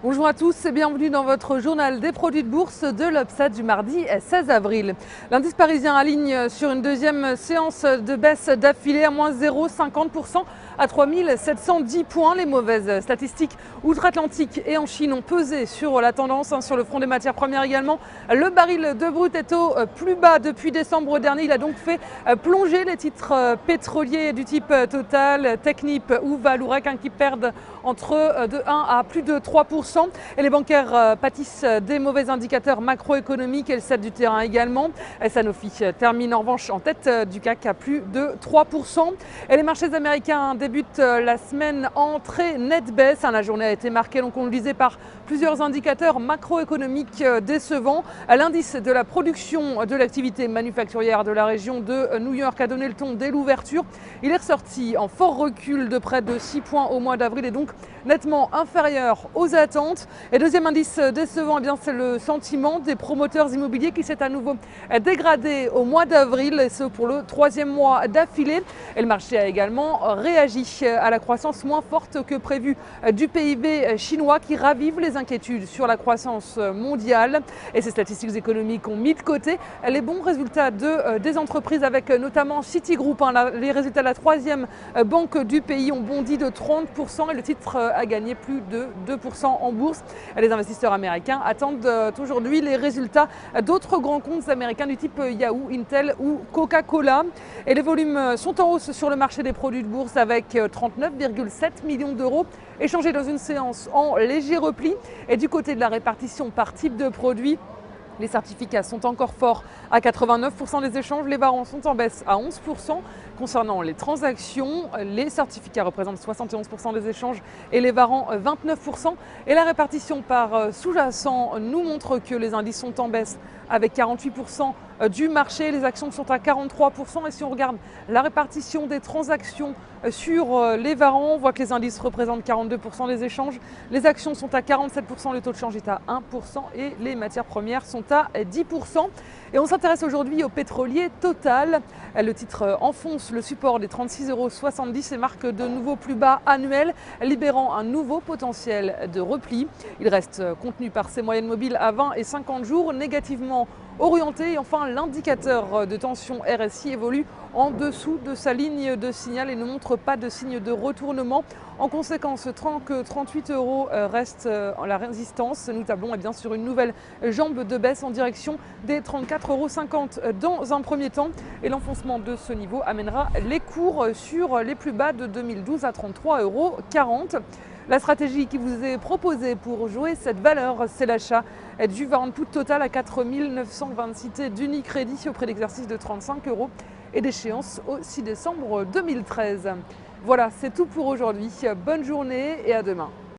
Bonjour à tous et bienvenue dans votre journal des produits de bourse de l'Obsat du mardi 16 avril. L'indice parisien aligne sur une deuxième séance de baisse d'affilée à moins 0,50% à 3710 points. Les mauvaises statistiques outre-Atlantique et en Chine ont pesé sur la tendance, sur le front des matières premières également. Le baril de brut est au plus bas depuis décembre dernier. Il a donc fait plonger les titres pétroliers du type Total, Technip ou Valourec qui perdent entre de 1 à plus de 3%. Et les bancaires pâtissent des mauvais indicateurs macroéconomiques et le 7 du terrain également. Sanofi termine en revanche en tête du CAC à plus de 3%. Et les marchés américains débutent la semaine en très nette baisse. La journée a été marquée, donc on le disait, par plusieurs indicateurs macroéconomiques décevants. L'indice de la production de l'activité manufacturière de la région de New York a donné le ton dès l'ouverture. Il est ressorti en fort recul de près de 6 points au mois d'avril et donc nettement inférieur aux attentes. Et deuxième indice décevant, c'est le sentiment des promoteurs immobiliers qui s'est à nouveau dégradé au mois d'avril, et ce pour le troisième mois d'affilée. Et le marché a également réagi à la croissance moins forte que prévue du PIB chinois qui ravive les inquiétudes sur la croissance mondiale. Et ces statistiques économiques ont mis de côté les bons résultats des entreprises avec notamment Citigroup. Les résultats de la troisième banque du pays ont bondi de 30% et le titre a gagné plus de 2% en bourse. Les investisseurs américains attendent aujourd'hui les résultats d'autres grands comptes américains du type Yahoo, Intel ou Coca-Cola. Et les volumes sont en hausse sur le marché des produits de bourse avec 39,7 millions d'euros échangés dans une séance en léger repli. Et du côté de la répartition par type de produit, les certificats sont encore forts à 89% des échanges, les varants sont en baisse à 11%. Concernant les transactions, les certificats représentent 71% des échanges et les varants 29%. Et la répartition par sous-jacent nous montre que les indices sont en baisse avec 48% du marché, les actions sont à 43%. Et si on regarde la répartition des transactions sur les varants, on voit que les indices représentent 42% des échanges, les actions sont à 47%, le taux de change est à 1% et les matières premières sont à 10%. Et on s'intéresse aujourd'hui au pétrolier Total. Le titre enfonce le support des 36,70 € et marque de nouveaux plus bas annuels, libérant un nouveau potentiel de repli. Il reste contenu par ses moyennes mobiles à 20 et 50 jours, négativement orienté. Et enfin, l'indicateur de tension RSI évolue en dessous de sa ligne de signal et ne montre pas de signe de retournement. En conséquence, 38 € reste la résistance. Nous tablons sur une nouvelle jambe de baisse en direction des 34,50 € dans un premier temps. Et l'enfoncement de ce niveau amènera les cours sur les plus bas de 2012 à 33,40 €. La stratégie qui vous est proposée pour jouer cette valeur, c'est l'achat du warrant put Total à 4 926 d'Unicredit au prix d'exercice de 35 € et d'échéance au 6 décembre 2013. Voilà, c'est tout pour aujourd'hui. Bonne journée et à demain.